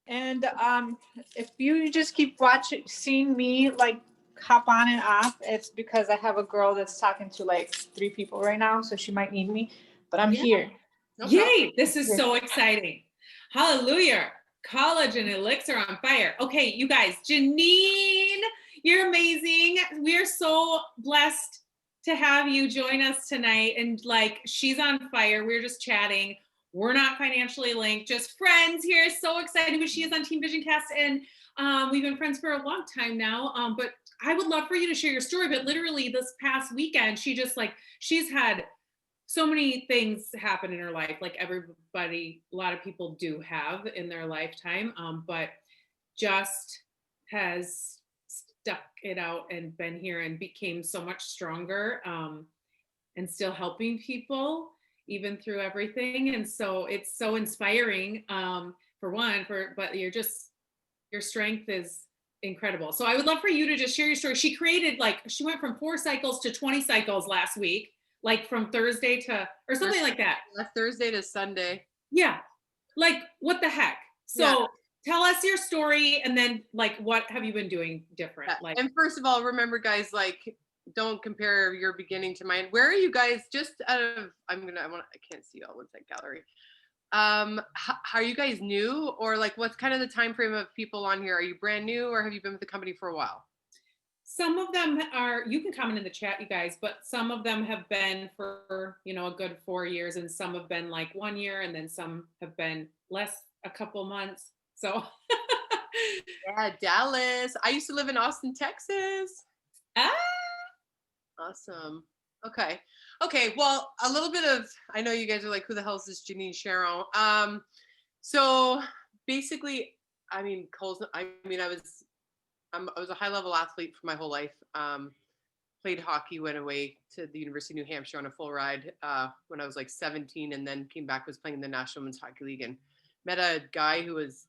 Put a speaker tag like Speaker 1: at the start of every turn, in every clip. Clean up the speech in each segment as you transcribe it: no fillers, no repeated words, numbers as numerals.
Speaker 1: And if you just keep seeing me like hop on and off, it's because I have a girl that's talking to like 3 people right now, so she might need me. But I'm
Speaker 2: Yeah.
Speaker 1: here.
Speaker 2: No Yay! This is so exciting. Hallelujah. Collagen Elixir on fire. Okay, you guys, Janine, you're amazing. We are so blessed to have you join us tonight. And like, she's on fire. We're just chatting. We're not financially linked, just friends here. So excited. But she is on Team Vision Cast, and we've been friends for a long time now. But I would love for you to share your story. But literally this past weekend, she's had so many things happen in her life, like everybody, a lot of people do have in their lifetime, but just has stuck it out and been here and became so much stronger, and still helping people even through everything. And so it's so inspiring, but your strength is incredible. So I would love for you to just share your story. She went from 4 cycles to 20 cycles last week, like from Thursday to, or something like that.
Speaker 3: Thursday to Sunday.
Speaker 2: Yeah. Like, what the heck? So tell us your story, and then like, what have you been doing different?
Speaker 3: Yeah.
Speaker 2: Like,
Speaker 3: and first of all, remember guys, like, don't compare your beginning to mine. Where are you guys? Just out of, I can't see y'all. What's that gallery? Are you guys new, or like, what's kind of the time frame of people on here? Are you brand new, or have you been with the company for a while?
Speaker 2: Some of them are, you can comment in the chat, you guys, but some of them have been for, a good 4 years, and some have been like 1 year, and then some have been less, a couple months. So
Speaker 3: yeah, Dallas. I used to live in Austin, Texas. Awesome. Okay. Well, a little bit of, I know you guys are like, who the hell is this Janine Charon? So basically, I was a high level athlete for my whole life. Played hockey, went away to the University of New Hampshire on a full ride when I was like 17, and then came back, was playing in the National Women's Hockey League, and met a guy who was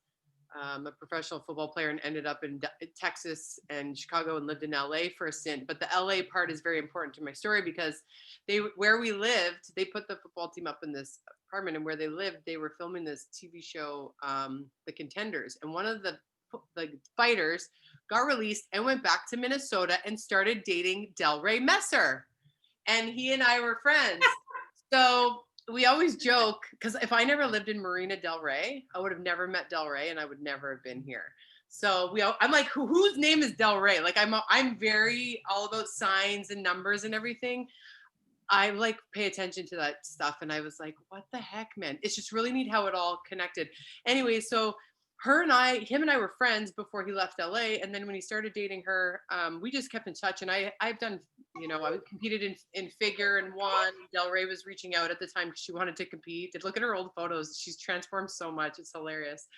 Speaker 3: a professional football player and ended up in Texas and Chicago and lived in LA for a stint. But the LA part is very important to my story because where we lived, they put the football team up in this apartment, and where they lived, they were filming this TV show, The Contenders. And one of the fighters got released and went back to Minnesota and started dating Delray Messer. And he and I were friends. So we always joke, because if I never lived in Marina Del Rey, I would have never met Del Rey, and I would never have been here. So I'm like, whose name is Del Rey? Like, I'm very all about signs and numbers and everything. I like pay attention to that stuff. And I was like, what the heck, man? It's just really neat how it all connected. Anyway, so him and I were friends before he left LA. And then when he started dating her, we just kept in touch. And I've done, I competed in figure and won. Del Rey was reaching out at the time because she wanted to compete. Look at her old photos. She's transformed so much. It's hilarious.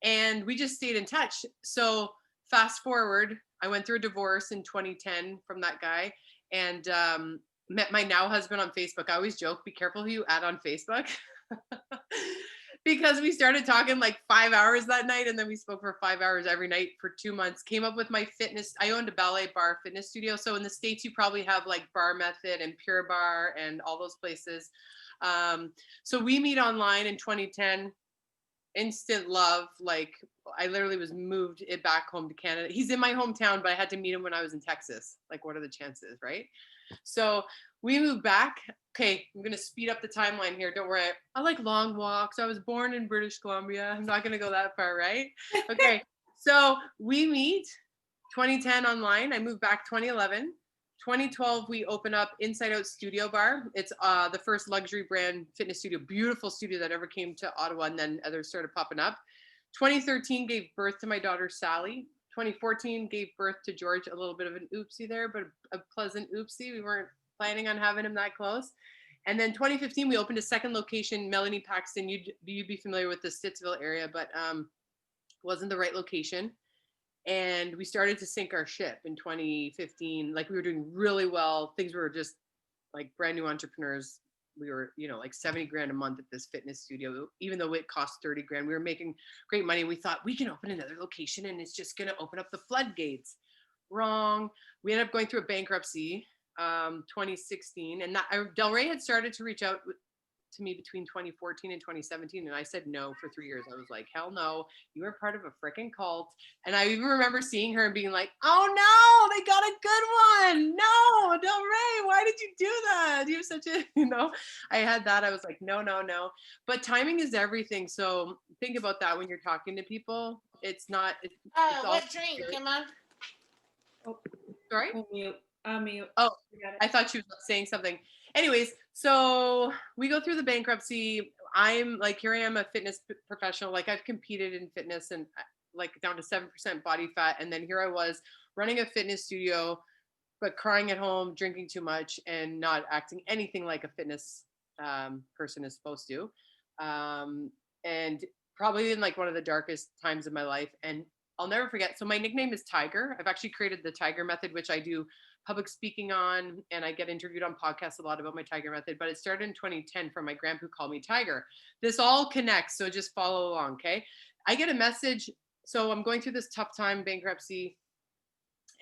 Speaker 3: And we just stayed in touch. So fast forward, I went through a divorce in 2010 from that guy, and met my now husband on Facebook. I always joke, be careful who you add on Facebook. Because we started talking like 5 hours that night, and then we spoke for 5 hours every night for 2 months. Came up with my fitness. I owned a ballet bar fitness studio. So in the States, you probably have like Bar Method and Pure Barre and all those places. So we meet online in 2010. Instant love. Like, I literally was moved it back home to Canada. He's in my hometown, but I had to meet him when I was in Texas. Like, what are the chances, right? So we moved back. Okay, I'm going to speed up the timeline here. Don't worry. I like long walks. I was born in British Columbia. I'm not going to go that far, right? Okay, so we meet 2010 online. I moved back 2011. 2012, we open up Inside Out Studio Bar. It's the first luxury brand fitness studio, beautiful studio that ever came to Ottawa, and then others started popping up. 2013 gave birth to my daughter, Sally. 2014 gave birth to George, a little bit of an oopsie there, but a pleasant oopsie. We weren't planning on having him that close. And then 2015, we opened a second location, Melanie Paxton. You'd be familiar with the Stittsville area, but wasn't the right location. And we started to sink our ship in 2015. Like, we were doing really well. Things were just like brand new entrepreneurs. We were, like 70 grand a month at this fitness studio, even though it cost 30 grand. We were making great money. We thought we can open another location and it's just going to open up the floodgates. Wrong. We ended up going through a bankruptcy, 2016. And Del Rey had started to reach out to me between 2014 and 2017, and I said no for 3 years. I was like, hell no, you are part of a freaking cult. And I even remember seeing her and being like, oh no, they got a good one. No, Del Rey, why did you do that? You have such a, I had that. I was like, no, no, no. But timing is everything. So think about that when you're talking to people. It's not. It's
Speaker 4: what drink, Emma?
Speaker 3: Oh, sorry.
Speaker 2: I'll mute.
Speaker 3: Oh, I thought she was saying something. Anyways, so we go through the bankruptcy. I'm like, here I am, a fitness professional. Like I've competed in fitness and like down to 7% body fat. And then here I was running a fitness studio, but crying at home, drinking too much and not acting anything like a fitness person is supposed to. And probably in like one of the darkest times of my life. And I'll never forget. So my nickname is Tiger. I've actually created the Tiger method, which I do public speaking on, and I get interviewed on podcasts a lot about my Tiger method, but it started in 2010 from my grandpa who called me Tiger. This all connects, so just follow along, okay? I get a message. So I'm going through this tough time, bankruptcy,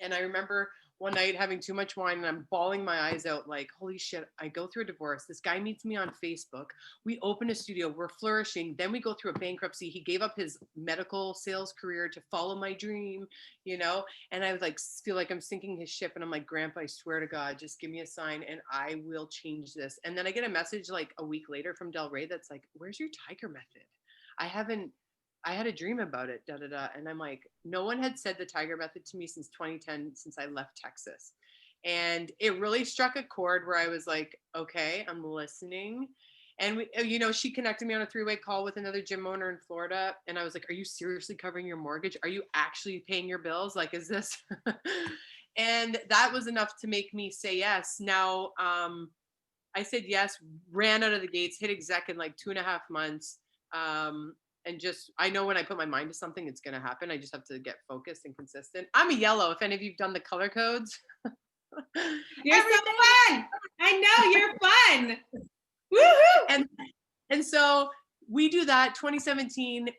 Speaker 3: and I remember one night having too much wine and I'm bawling my eyes out like, holy shit, I go through a divorce. This guy meets me on Facebook. We open a studio. We're flourishing. Then we go through a bankruptcy. He gave up his medical sales career to follow my dream, and I was like, feel like I'm sinking his ship. And I'm like, Grandpa, I swear to God, just give me a sign and I will change this. And then I get a message like a week later from Del Rey that's like, where's your Tiger method? I had a dream about it, da, da, da. And I'm like, no one had said the Tiger method to me since 2010, since I left Texas. And it really struck a chord where I was like, okay, I'm listening. And she connected me on a 3-way call with another gym owner in Florida. And I was like, are you seriously covering your mortgage? Are you actually paying your bills? Like, is this? And that was enough to make me say yes. Now, I said yes, ran out of the gates, hit exec in like 2.5 months. And just, I know when I put my mind to something, it's going to happen. I just have to get focused and consistent. I'm a yellow. If any of you've done the color codes.
Speaker 2: You're so fun. I know you're fun. Woohoo.
Speaker 3: And so we do that 2017.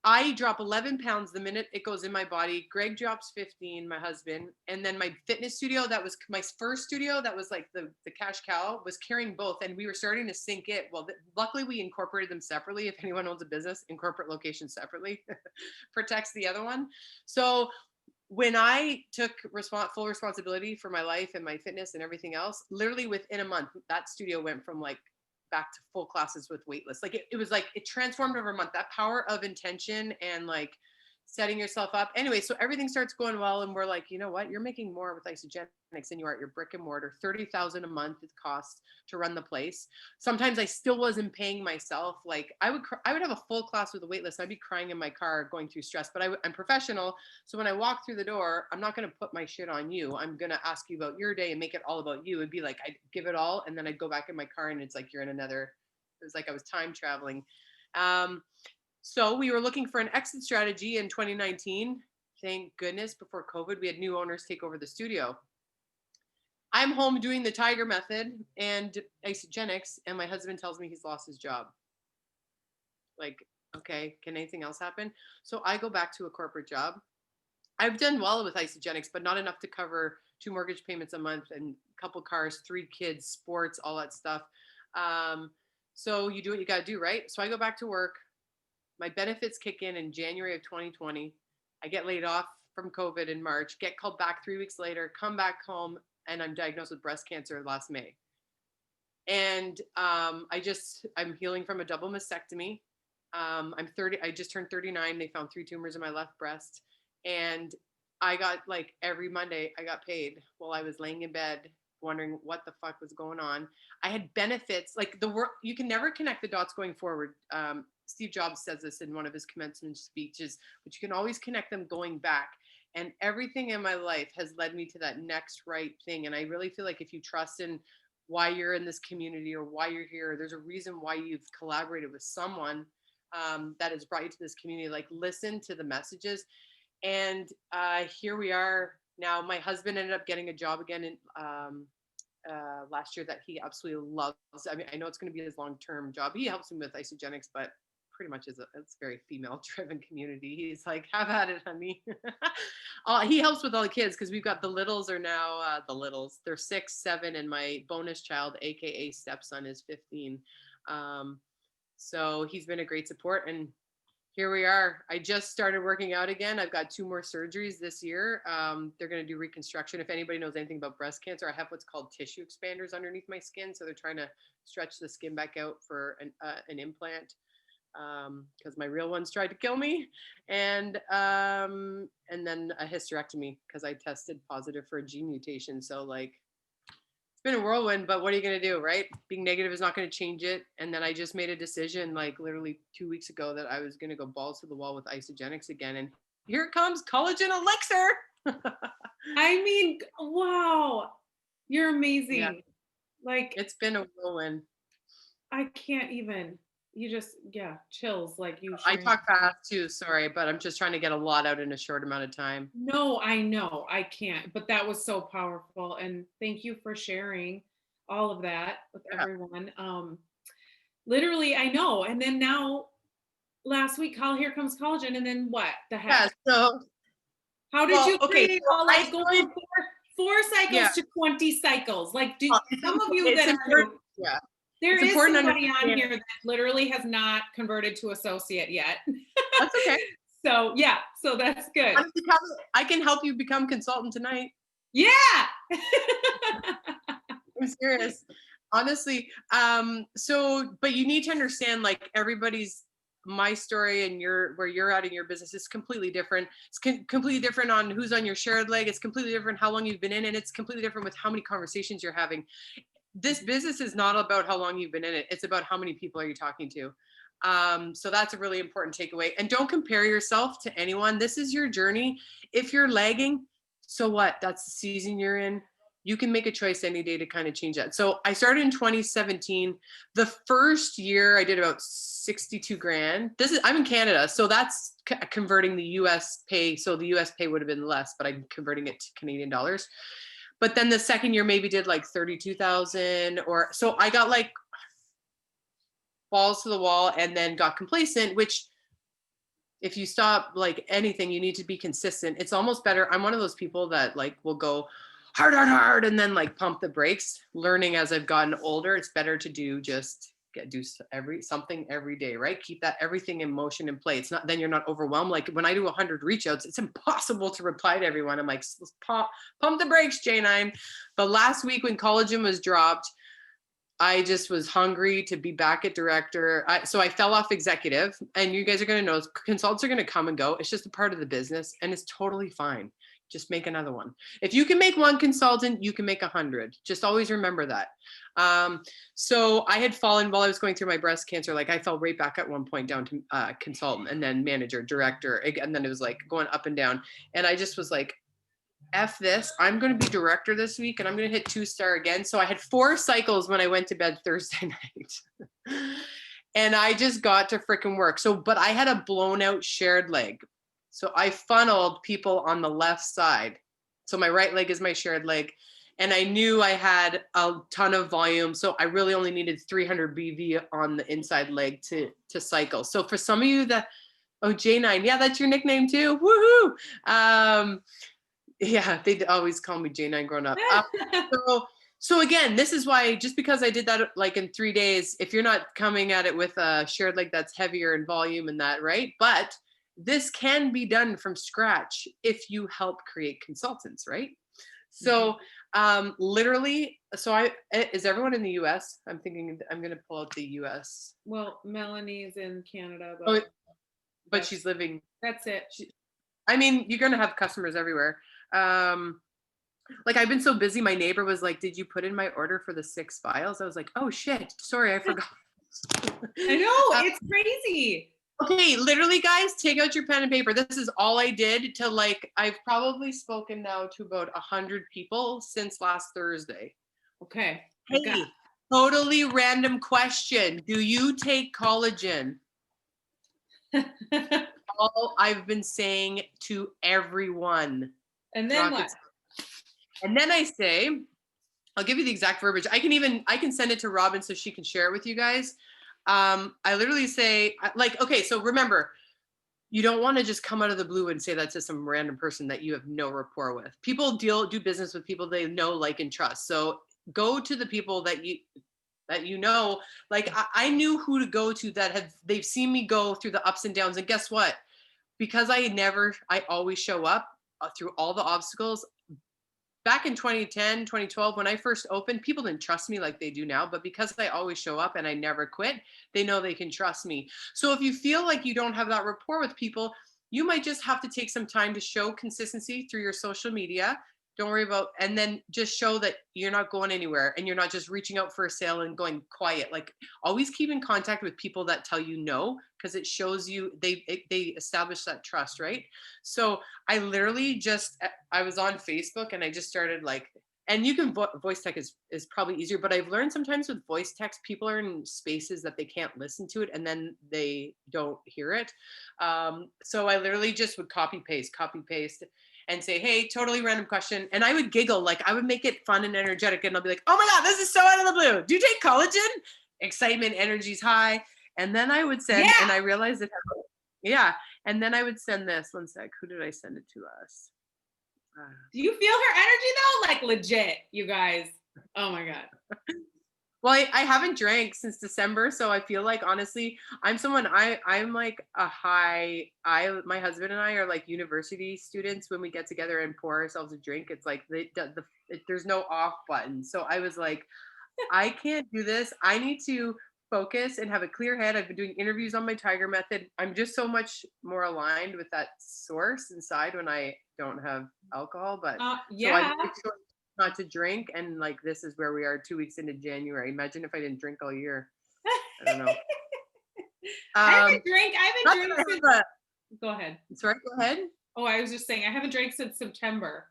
Speaker 3: I drop 11 pounds the minute it goes in my body. Greg drops 15, my husband. And then my fitness studio, that was my first studio, that was like the cash cow, was carrying both. And we were starting to sink it. Well, luckily we incorporated them separately. If anyone owns a business, incorporate locations separately, protects the other one. So when I took full responsibility for my life and my fitness and everything else, literally within a month, that studio went from like back to full classes with waitlist. Like it was like, it transformed over a month, that power of intention and like setting yourself up. Anyway, so everything starts going well. And we're like, you know what? You're making more with Isogenics than you are at your brick and mortar. $30,000 a month it costs to run the place. Sometimes I still wasn't paying myself. Like I would have a full class with a wait list. I'd be crying in my car going through stress, but I'm professional. So when I walk through the door, I'm not going to put my shit on you. I'm going to ask you about your day and make it all about you. It'd be like, I'd give it all. And then I'd go back in my car and it's like, it was like I was time traveling. So we were looking for an exit strategy in 2019. Thank goodness before COVID, we had new owners take over the studio. I'm home doing the Tiger method and Isogenics, and my husband tells me he's lost his job. Like, okay, can anything else happen? So I go back to a corporate job. I've done well with Isogenics, but not enough to cover 2 mortgage payments a month and a couple cars, 3 kids, sports, all that stuff. So you do what you got to do, right? So I go back to work. My benefits kick in January of 2020. I get laid off from COVID in March, get called back 3 weeks later, come back home, and I'm diagnosed with breast cancer last May. And I'm healing from a double mastectomy. I'm 30. I just turned 39. They found 3 tumors in my left breast. And I got like every Monday I got paid while I was laying in bed wondering what the fuck was going on. I had benefits, like the work, you can never connect the dots going forward. Steve Jobs says this in one of his commencement speeches, but you can always connect them going back. And everything in my life has led me to that next right thing. And I really feel like if you trust in why you're in this community or why you're here, there's a reason why you've collaborated with someone that has brought you to this community. Like listen to the messages. And here we are now. My husband ended up getting a job again in last year that he absolutely loves. I mean, I know it's going to be his long-term job. He helps him with Isogenics, but pretty much it's a very female-driven community. He's like, have at it, honey. He helps with all the kids because we've got the littles are now, they're 6, 7, and my bonus child, AKA stepson, is 15. So he's been a great support, and here we are. I just started working out again. I've got 2 more surgeries this year. They're going to do reconstruction. If anybody knows anything about breast cancer, I have what's called tissue expanders underneath my skin. So they're trying to stretch the skin back out for an implant, because my real ones tried to kill me, and then a hysterectomy because I tested positive for a gene mutation. So like, it's been a whirlwind, but what are you going to do, right? Being negative is not going to change it. And then I just made a decision like literally 2 weeks ago that I was going to go balls to the wall with isogenics again. And here it comes, Collagen Elixir.
Speaker 2: I mean, wow, you're amazing.
Speaker 3: Yeah.
Speaker 2: Like,
Speaker 3: It's been a whirlwind.
Speaker 2: I can't even, you just, yeah, chills. Like you.
Speaker 3: I
Speaker 2: sharing.
Speaker 3: talk fast too, sorry, but I'm just trying to get a lot out in a short amount of time.
Speaker 2: No, I know I can't, but that was so powerful. And thank you for sharing all of that with everyone. Literally, I know. And then now last week, here comes collagen. And then what the heck?
Speaker 3: Yeah, so
Speaker 2: How did you
Speaker 3: okay,
Speaker 2: all
Speaker 3: I
Speaker 2: like go from four cycles to 20 cycles? Like, do some of you that are,
Speaker 3: yeah.
Speaker 2: there
Speaker 3: It's
Speaker 2: is
Speaker 3: important to
Speaker 2: somebody on
Speaker 3: understand.
Speaker 2: here that literally has not converted to associate yet.
Speaker 3: That's okay.
Speaker 2: So yeah, so that's good.
Speaker 3: I can help you become consultant tonight.
Speaker 2: Yeah.
Speaker 3: I'm serious. Honestly. So, but you need to understand, like, my story and where you're at in your business is completely different. It's completely different on who's on your shared leg. It's completely different how long you've been in, and it's completely different with how many conversations you're having. This business is not about how long you've been in it. It's about how many people are you talking to. So that's a really important takeaway. And don't compare yourself to anyone. This is your journey. If you're lagging, so what? That's the season you're in. You can make a choice any day to kind of change that. So I started in 2017. The first year I did about 62 grand. I'm in Canada, so that's converting the US pay. So the US pay would have been less, but I'm converting it to Canadian dollars. But then the second year maybe did like 32,000, or so I got like balls to the wall and then got complacent, which if you stop like anything, you need to be consistent. It's almost better. I'm one of those people that like will go hard and then like pump the brakes. Learning as I've gotten older, it's better to do something every day, right? Keep that everything in motion and play. It's not, then you're not overwhelmed. Like when I do 100 reach outs, it's impossible to reply to everyone. I'm like, pump the brakes, Janine. But last week when collagen was dropped, I just was hungry to be back at director. So I fell off executive, and you guys are going to know consultants are going to come and go. It's just a part of the business, and it's totally fine. Just make another one. If you can make one consultant, you can make 100. Just always remember that. So I had fallen while I was going through my breast cancer. Like I fell right back at one point down to consultant, and then manager, director. And then it was like going up and down. And I just was like, F this, I'm going to be director this week, and I'm going to hit 2-star again. So I had 4 cycles when I went to bed Thursday night. And I just got to freaking work. So, but I had a blown out shared leg. So I funneled people on the left side. So my right leg is my shared leg. And I knew I had a ton of volume. So I really only needed 300 BV on the inside leg to cycle. So for some of you that, oh, J9, yeah, that's your nickname too. Woohoo. Yeah, they'd always call me J9 growing up. So again, this is why, just because I did that like in 3 days, if you're not coming at it with a shared leg that's heavier in volume and that, right? But this can be done from scratch if you help create consultants, right? So literally, is everyone in the US? I'm thinking I'm going to pull out the US.
Speaker 2: Well, Melanie's in Canada,
Speaker 3: but she's living.
Speaker 2: That's it.
Speaker 3: I mean, you're going to have customers everywhere. Like I've been so busy. My neighbor was like, did you put in my order for the 6 vials? I was like, oh shit, sorry, I forgot.
Speaker 2: I know, it's crazy.
Speaker 3: Okay, literally guys, take out your pen and paper. This is all I did to like, I've probably spoken now to about 100 people since last Thursday.
Speaker 2: Okay.
Speaker 3: Hey, totally random question. Do you take collagen? All I've been saying to everyone.
Speaker 2: And then what?
Speaker 3: And then I say, I'll give you the exact verbiage. I can send it to Robin so she can share it with you guys. I literally say, like, okay, so remember, you don't want to just come out of the blue and say that to some random person that you have no rapport with. People do business with people they know, like, and trust. So go to the people that that, like I knew who to go to that they've seen me go through the ups and downs. And guess what? Because I always show up through all the obstacles. Back in 2010, 2012, when I first opened, people didn't trust me like they do now, but because I always show up and I never quit, they know they can trust me. So if you feel like you don't have that rapport with people, you might just have to take some time to show consistency through your social media. Don't worry about, and then just show that you're not going anywhere and you're not just reaching out for a sale and going quiet. Like always keep in contact with people that tell you no, because it shows you they establish that trust, right? So I literally I was on Facebook and I just started like, and you can voice text is probably easier, but I've learned sometimes with voice text, people are in spaces that they can't listen to it and then they don't hear it. So I literally just would copy paste and say, hey, totally random question. And I would giggle, like I would make it fun and energetic. And I'll be like, oh my God, this is so out of the blue. Do you take collagen? Excitement, energy's high. And then I would send, and I realized that, and then I would send this. One sec, who did I send it to last?
Speaker 2: Do you feel her energy though? Like legit, you guys. Oh my God.
Speaker 3: Well, I haven't drank since December, so I feel like honestly, I'm someone I'm like my husband and I are like university students. When we get together and pour ourselves a drink, it's like there's no off button. So I was like, I can't do this. I need to focus and have a clear head. I've been doing interviews on my Tiger Method. I'm just so much more aligned with that source inside when I don't have alcohol. But so I make sure not to drink, and like this is where we are 2 weeks into January. Imagine if I didn't drink all year. I don't know.
Speaker 2: I haven't drank since go ahead.
Speaker 3: Sorry, go ahead.
Speaker 2: Oh, I was just saying I haven't drank since September.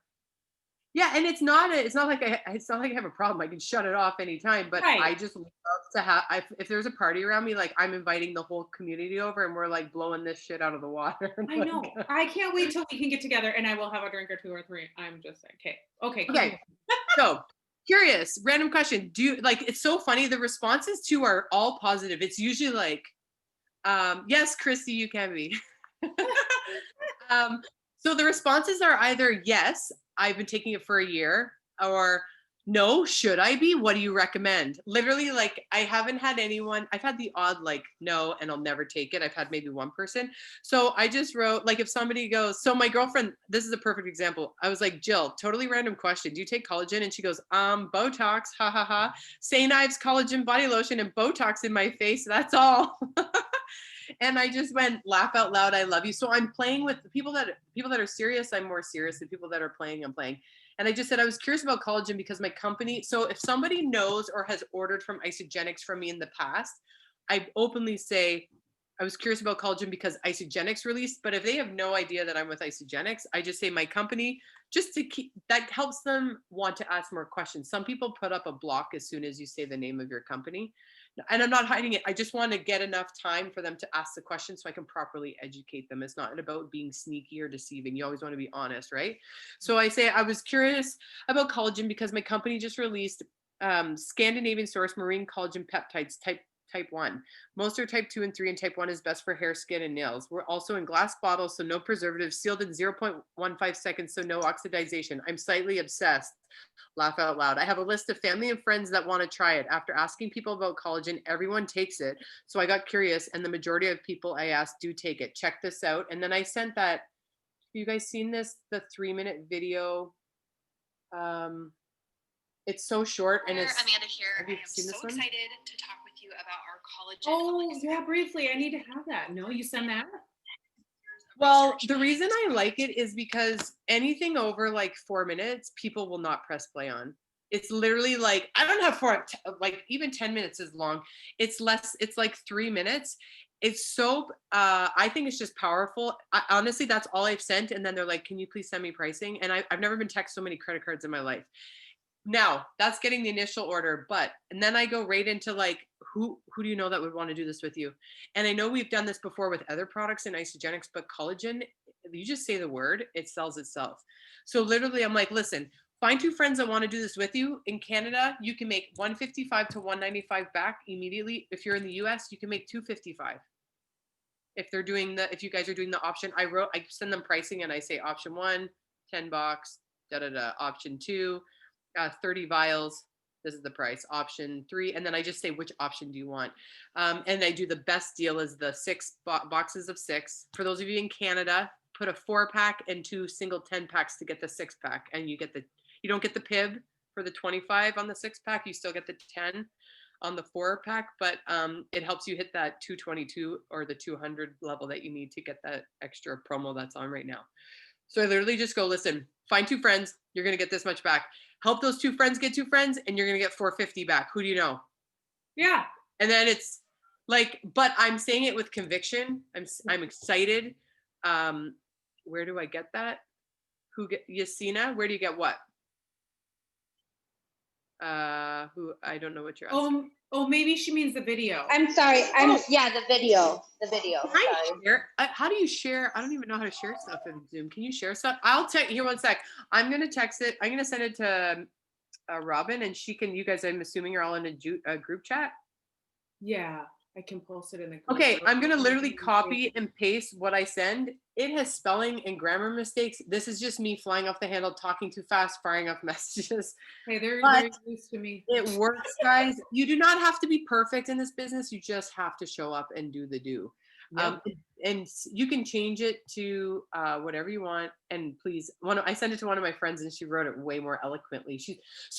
Speaker 3: Yeah, and it's not like I have a problem. I can shut it off anytime, but I just love to have if there's a party around me, like I'm inviting the whole community over and we're like blowing this shit out of the water.
Speaker 2: I know. I can't wait till we can get together and I will have a drink or two or three. I'm just like, okay.
Speaker 3: So curious, random question. Do you like, it's so funny. The responses too are all positive. It's usually like, yes, Christy, you can be. So the responses are either yes, I've been taking it for a year, or no, should I be? What do you recommend? Literally, like I haven't had anyone, I've had the odd like no, and I'll never take it. I've had maybe one person. So I just wrote, like if somebody goes, so my girlfriend, this is a perfect example. I was like, Jill, totally random question. Do you take collagen? And she goes, Botox, ha ha ha. St. Ives collagen body lotion and Botox in my face. That's all. And I just went, laugh out loud, I love you. So I'm playing with the people that are serious. I'm more serious. The people that are playing, I'm playing. And I just said, I was curious about collagen because my company, so if somebody knows or has ordered from Isagenix from me in the past, I openly say, I was curious about collagen because Isagenix released, but if they have no idea that I'm with Isagenix, I just say my company, just to keep, that helps them want to ask more questions. Some people put up a block as soon as you say the name of your company. And I'm not hiding it. I just want to get enough time for them to ask the question so I can properly educate them. It's not about being sneaky or deceiving. You always want to be honest, right? So I say, I was curious about collagen because my company just released Scandinavian source marine collagen peptides type 1. Most are type 2 and 3, and type 1 is best for hair, skin, and nails. We're also in glass bottles, so no preservatives, sealed in 0.15 seconds, so no oxidization. I'm slightly obsessed. Laugh out loud. I have a list of family and friends that want to try it. After asking people about collagen, everyone takes it. So I got curious, and the majority of people I asked do take it. Check this out. And then I sent that. Have you guys seen this? The 3-minute video. It's so short, and it's
Speaker 5: Amanda here.
Speaker 3: Have you
Speaker 5: I am
Speaker 3: seen this
Speaker 5: so
Speaker 3: one?
Speaker 5: excited to talk with you about our collagen.
Speaker 2: Oh, yeah, briefly. I need to have that. No, you send that?
Speaker 3: Well, the reason I like it is because anything over like 4 minutes, people will not press play on. It's literally like, I don't have like even 10 minutes is long. It's less, it's like 3 minutes. It's so, I think it's just powerful. Honestly, that's all I've sent. And then they're like, can you please send me pricing? And I've never been texted so many credit cards in my life. Now that's getting the initial order, and then I go right into like, who do you know that would want to do this with you? And I know we've done this before with other products in Isagenix, but collagen, you just say the word, it sells itself. So literally I'm like, listen, find 2 friends that want to do this with you. In Canada, you can make $155 to $195 back immediately. If you're in the US, you can make $255. If you guys are doing the option, I send them pricing and I say option 1, $10, option 2, 30 vials, This is the price. Option 3, and then I just say which option do you want. And I do the best deal is the 6 boxes of 6. For those of you in Canada, put a 4-pack and 2 single 10-packs to get the 6-pack, and you don't get the PIB for the 25 on the 6-pack. You still get the 10 on the 4-pack, but it helps you hit that 222 or the 200 level that you need to get that extra promo that's on right now. So I literally just go, listen, find 2 friends, you're going to get this much back. Help those 2 friends get 2 friends, and you're going to get 450 back. Who do you know?
Speaker 2: Yeah.
Speaker 3: And then it's like, but I'm saying it with conviction. I'm excited. Where do I get that? Yasina, where do you get what? Who, I don't know what you're asking.
Speaker 2: Oh, maybe she means the video.
Speaker 6: I'm sorry. Yeah, the video. Sorry.
Speaker 3: How do you share? I don't even know how to share stuff in Zoom. Can you share stuff? I'll text here 1 sec. I'm gonna text it. I'm gonna send it to Robin, and she can. You guys, I'm assuming you're all in a group chat.
Speaker 2: Yeah, I can post it in the group.
Speaker 3: Okay, I'm gonna literally copy and paste what I send. It has spelling and grammar mistakes. This is just me flying off the handle, talking too fast, firing off messages.
Speaker 2: Hey, they're used to me.
Speaker 3: It works, guys. You do not have to be perfect in this business. You just have to show up and do the do.
Speaker 2: Yep.
Speaker 3: And you can change it to whatever you want. And please, I sent it to one of my friends, and she wrote it way more eloquently.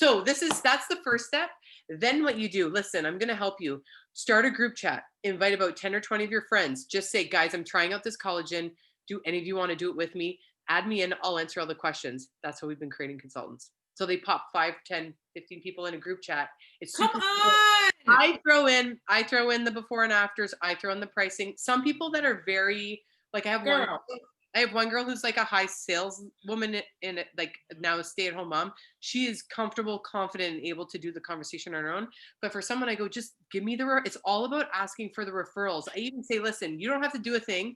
Speaker 3: That's the first step. Then what you do, listen, I'm going to help you. Start a group chat. Invite about 10 or 20 of your friends. Just say, guys, I'm trying out this collagen. Do any of you want to do it with me? Add me in. I'll answer all the questions. That's how we've been creating consultants. So they pop 5, 10, 15 people in a group chat. It's
Speaker 2: Come
Speaker 3: super
Speaker 2: on.
Speaker 3: I throw in the before and afters. I throw in the pricing. Some people that are very, like, I have one girl who's like a high sales woman in it, like now a stay-at-home mom. She is comfortable, confident, and able to do the conversation on her own. But for someone, I go, just give me it's all about asking for the referrals. I even say, listen, you don't have to do a thing.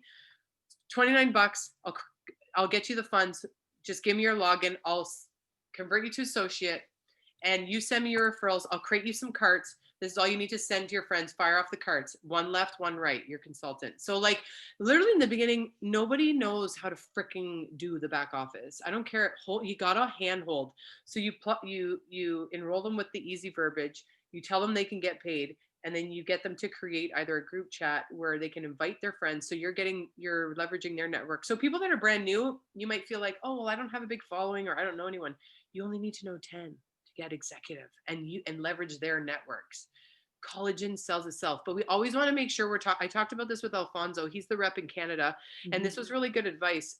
Speaker 3: $29. I'll get you the funds. Just give me your login. I'll convert you to associate, and you send me your referrals. I'll create you some carts. This is all you need to send to your friends. Fire off the carts. 1 left, 1 right, your consultant. So like literally in the beginning, nobody knows how to freaking do the back office. I don't care. You got a handhold. So you enroll them with the easy verbiage. You tell them they can get paid, and then you get them to create either a group chat where they can invite their friends. So you're leveraging their network. So people that are brand new, you might feel like, oh, well, I don't have a big following, or I don't know anyone. You only need to know 10 to get executive, and leverage their networks. Collagen sells itself, but we always want to make sure I talked about this with Alfonso. He's the rep in Canada. And this was really good advice.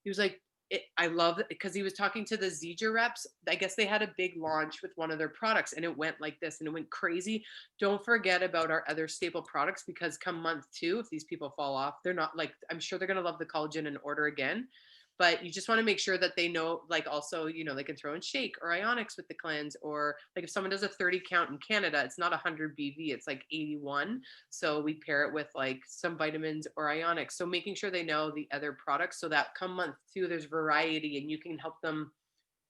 Speaker 3: He was like, I love it because he was talking to the Zija reps. I guess they had a big launch with one of their products, and it went like this, and it went crazy. Don't forget about our other staple products, because come month 2, if these people fall off, they're not like, I'm sure they're going to love the collagen and order again. But you just want to make sure that they know, like, also, they can throw in shake or ionics with the cleanse, or like if someone does a 30 count in Canada, it's not 100 BV, it's like 81. So we pair it with like some vitamins or ionics. So making sure they know the other products, so that come month 2, there's variety and you can help them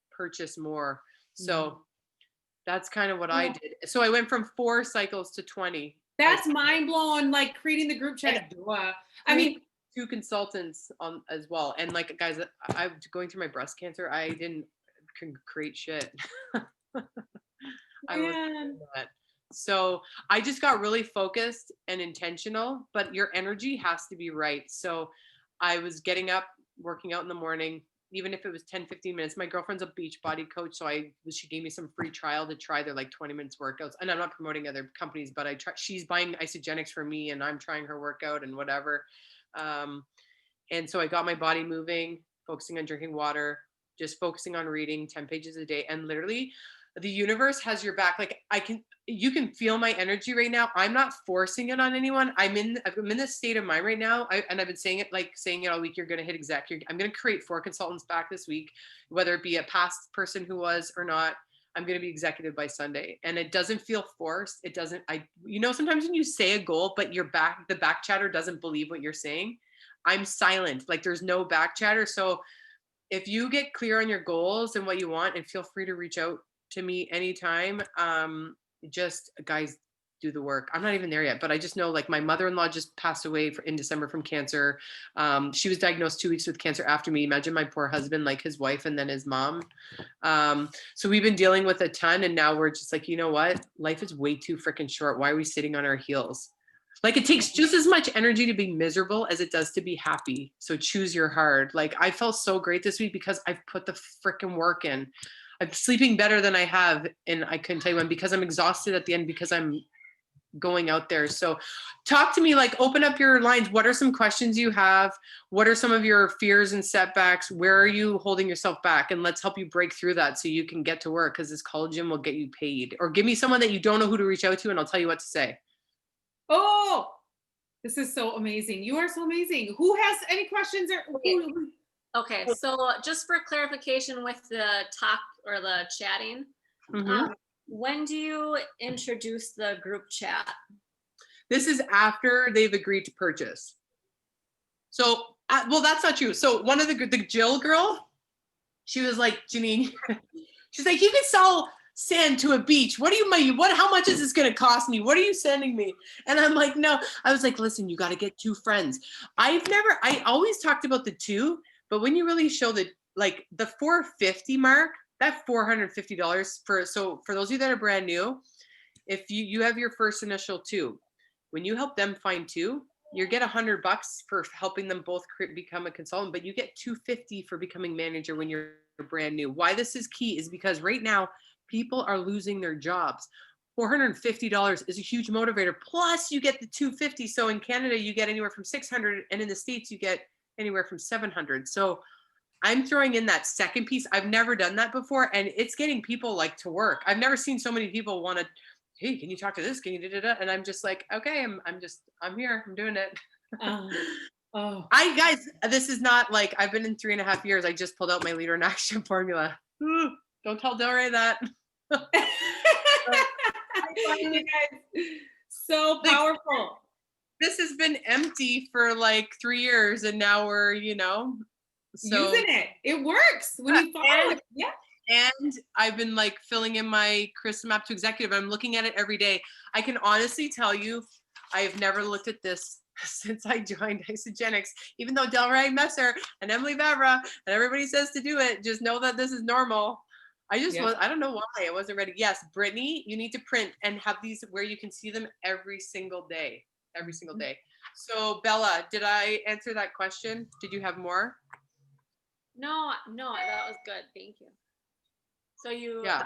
Speaker 3: purchase more. So that's kind of what I did. So I went from 4 cycles to 20.
Speaker 2: That's mind blowing. Like creating the group chat. I mean,
Speaker 3: 2 consultants on as well. And like, guys, I'm going through my breast cancer. I didn't create shit. So I just got really focused and intentional, but your energy has to be right. So I was getting up, working out in the morning, even if it was 10, 15 minutes. My girlfriend's a beach body coach. So she gave me some free trial to try their like 20 minutes workouts. And I'm not promoting other companies, but she's buying isogenics for me, and I'm trying her workout and whatever. And so I got my body moving, focusing on drinking water, just focusing on reading 10 pages a day. And literally the universe has your back. Like you can feel my energy right now. I'm not forcing it on anyone. I'm in this state of mind right now. And I've been saying it all week. You're going to hit exec. I'm going to create 4 consultants back this week, whether it be a past person who was or not. I'm going to be executive by Sunday, and it doesn't feel forced. It doesn't, sometimes when you say a goal, but the back chatter doesn't believe what you're saying. I'm silent. Like there's no back chatter. So if you get clear on your goals and what you want, and feel free to reach out to me anytime. Just guys, do the work. I'm not even there yet, but I just know like my mother-in-law just passed away in December from cancer. She was diagnosed 2 weeks with cancer after me. Imagine my poor husband, like his wife and then his mom. So we've been dealing with a ton, and now we're just like, you know what? Life is way too freaking short. Why are we sitting on our heels? Like it takes just as much energy to be miserable as it does to be happy. So choose your hard. Like I felt so great this week because I've put the freaking work in. I'm sleeping better than I have, and I couldn't tell you when, because I'm exhausted at the end because I'm going out there. So talk to me, like open up your lines. What are some questions you have? What are some of your fears and setbacks? Where are you holding yourself back? And let's help you break through that so you can get to work, because this collagen will get you paid. Or give me someone that you don't know who to reach out to and I'll tell you what to say.
Speaker 2: Oh, this is so amazing. You are so amazing. Who has any questions or who?
Speaker 7: Okay, so just for clarification with the talk or the chatting, when do you introduce the group chat?
Speaker 3: This is after they've agreed to purchase. So, well, that's not true. So one of the Jill girl, she was like, Janine, she's like, you can sell sand to a beach. What do you mean? How much is this going to cost me? What are you sending me? And I'm like, no. I was like, listen, you got to get 2 friends. I always talked about the 2, but when you really show the $450 mark, that $450 for those of you that are brand new, if you have your first initial 2, when you help them find 2, you get $100 for helping them both become a consultant, but you get $250 for becoming manager when you're brand new. Why this is key is because right now people are losing their jobs. $450 is a huge motivator. Plus you get the $250. So in Canada, you get anywhere from $600, and in the States, you get anywhere from $700. So I'm throwing in that second piece. I've never done that before, and it's getting people like to work. I've never seen so many people want to, hey, can you talk to this? Can you da-da-da? And I'm just like, okay, I'm here. I'm doing it. Guys, this is not like, I've been in 3.5 years. I just pulled out my Leader in Action formula. Don't tell Delray that.
Speaker 2: You guys, so powerful.
Speaker 3: This has been empty for like 3 years, and now we're, so,
Speaker 2: using it. It works when you follow it. Yeah.
Speaker 3: And I've been like filling in my Charisma Map to Executive. I'm looking at it every day. I can honestly tell you, I have never looked at this since I joined Isogenics, even though Delray Messer and Emily Vavra and everybody says to do it. Just know that this is normal. I don't know why I wasn't ready. Yes, Brittany, you need to print and have these where you can see them every single day. Every single day. So Bella, did I answer that question? Did you have more?
Speaker 7: No, that was good. Thank you. So yeah.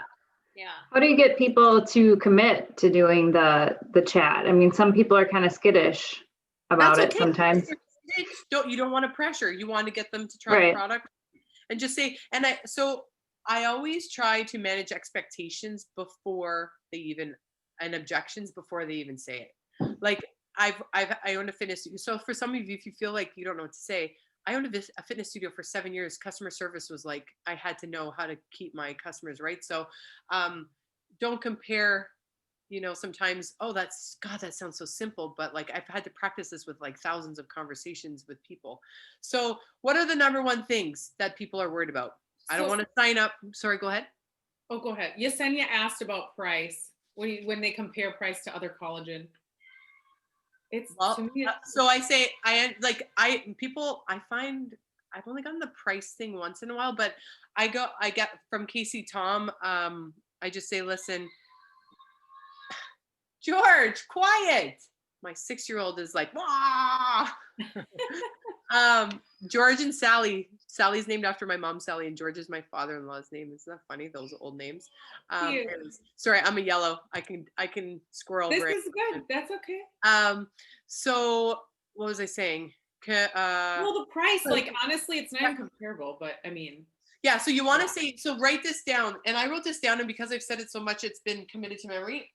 Speaker 8: How do you get people to commit to doing the chat? I mean, some people are kind of skittish about it sometimes.
Speaker 3: You don't want to pressure. You want to get them to try the product and just say, I always try to manage expectations before they even, and objections before they even say it. Like I own a fitness studio. So for some of you, if you feel like you don't know what to say, I owned a fitness studio for 7 years. Customer service was like, I had to know how to keep my customers, right? So don't compare, sometimes, that sounds so simple, but like I've had to practice this with like thousands of conversations with people. So what are the number 1 things that people are worried about? I don't want to sign up. Sorry, go ahead.
Speaker 2: Oh, go ahead. Yesenia asked about price when they compare price to other collagen.
Speaker 3: So I say, I find I've only gotten the price thing once in a while, but I get from Casey Tom. I just say, listen, George, quiet. My 6-year-old is like, wah. George and Sally. Sally's named after my mom, Sally, and George is my father-in-law's name. Isn't that funny? Those old names. Sorry, I'm a yellow. I can squirrel.
Speaker 2: This is good. That's okay.
Speaker 3: So what was I saying?
Speaker 2: Well, the price, like honestly, it's not even comparable, but I mean.
Speaker 3: Yeah, so you want to say, so write this down. And I wrote this down, and because I've said it so much, it's been committed to memory.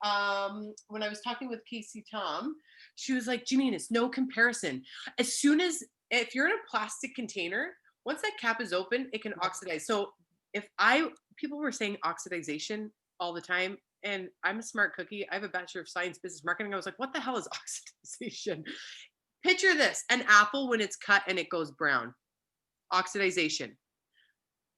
Speaker 3: When I was talking with Casey Tom, she was like, Janine, it's no comparison. If you're in a plastic container, once that cap is open, it can oxidize. So people were saying oxidization all the time, and I'm a smart cookie. I have a Bachelor of Science Business Marketing. I was like, what the hell is oxidization? Picture this, an apple when it's cut and it goes brown. Oxidization.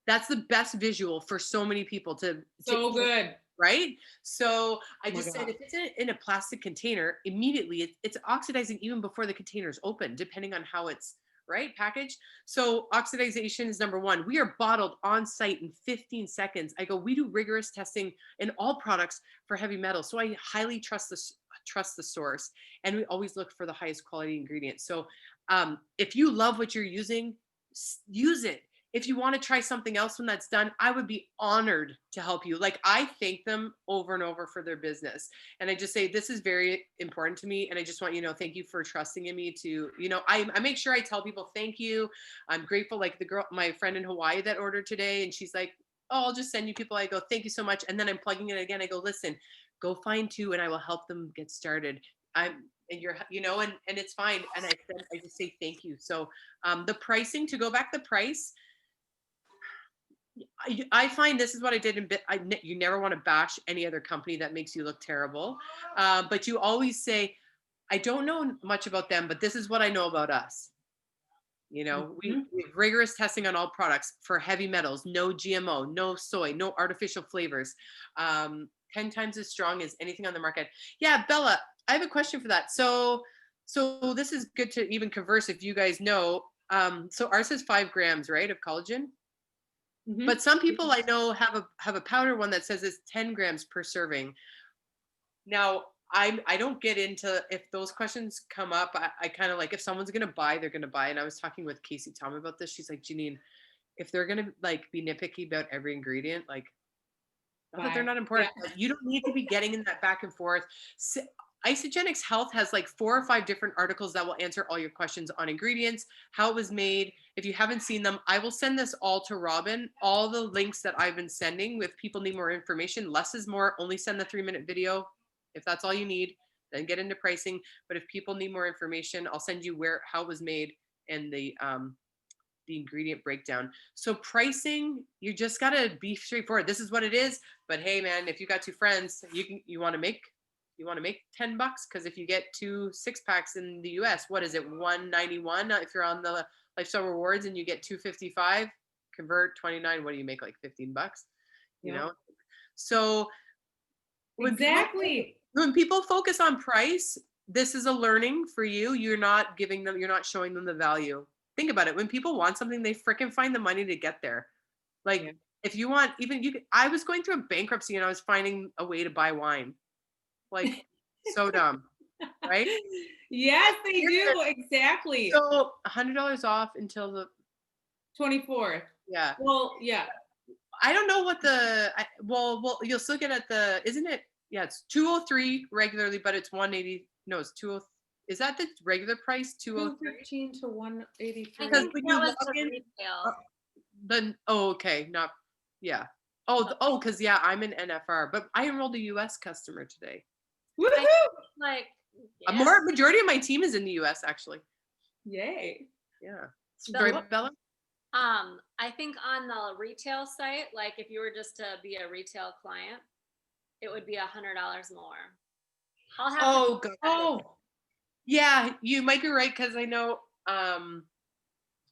Speaker 3: That's the best visual for so many people to.
Speaker 2: So good.
Speaker 3: right? So I
Speaker 2: Oh my
Speaker 3: just said,
Speaker 2: God.
Speaker 3: if it's in a plastic container, immediately it's oxidizing even before the container's open, depending on how it's right packaged. So oxidization is number one. We are bottled on site in 15 seconds. I go, we do rigorous testing in all products for heavy metals. So I highly trust the source, and we always look for the highest quality ingredients. So if you love what you're using, use it. If you want to try something else when that's done, I would be honored to help you. Like, I thank them over and over for their business. And I just say, this is very important to me. And I just want you to know, thank you for trusting in me to, I make sure I tell people, thank you. I'm grateful. Like the girl, my friend in Hawaii that ordered today, and she's like, oh, I'll just send you people. I go, thank you so much. And then I'm plugging it again. I go, listen, go find two and I will help them get started. And it's fine. And I just say, thank you. So the pricing, to go back, the price, I find this is what I did you never want to bash any other company that makes you look terrible. But you always say, I don't know much about them, but this is what I know about us. We have rigorous testing on all products for heavy metals, no GMO, no soy, no artificial flavors, 10 times as strong as anything on the market. Yeah, Bella, I have a question for that. So this is good to even converse if you guys know. So ours is 5 grams, right, of collagen?
Speaker 2: Mhm.
Speaker 3: But some people I know have a powder one that says it's 10 grams per serving. Now, I don't get into, if those questions come up, I kind of like, if someone's going to buy, they're going to buy. And I was talking with Casey Tom about this. She's like, Janine, if they're going to like be nitpicky about every ingredient, like, not that they're not important, but you don't need to be getting in that back and forth. Isogenics Health has like 4 or 5 different articles that will answer all your questions on ingredients, how it was made. If you haven't seen them, I will send this all to Robin, all the links that I've been sending. If people need more information, less is more. Only send the 3-minute video. If that's all you need, then get into pricing. But if people need more information, I'll send you how it was made and the ingredient breakdown. So pricing, you just got to be straightforward. This is what it is. But hey, man, if you got 2 friends, you want to make $10, because if you get 2 6-packs in the US, what is it, $191? If you're on the Lifestyle Rewards and you get 255, convert 29, what do you make, like $15? You know? So when people focus on price, this is a learning for you. You're not showing them the value. Think about it. When people want something, they freaking find the money to get there. Like, if you want, I was going through a bankruptcy and I was finding a way to buy wine. Like, so dumb, right?
Speaker 2: Yes, they do. Exactly.
Speaker 3: So $100 off until the
Speaker 2: 24th.
Speaker 3: Yeah.
Speaker 2: Well, yeah.
Speaker 3: I don't know what well, you'll still get at isn't it? Yeah, it's 203 regularly, but it's 180. No, it's 20. Is that the regular price?
Speaker 2: 215 to 183.
Speaker 3: Because when you log in,
Speaker 7: retail.
Speaker 3: okay, not, yeah. Because yeah, I'm an NFR, but I enrolled a US customer today.
Speaker 2: Woohoo!
Speaker 7: Like,
Speaker 3: A majority of my team is in the US, actually.
Speaker 2: Yay.
Speaker 3: Yeah. Sorry, Bella?
Speaker 7: I think on the retail site, like if you were just to be a retail client, it would be $100 more. I'll have
Speaker 3: yeah, you might be right, because I know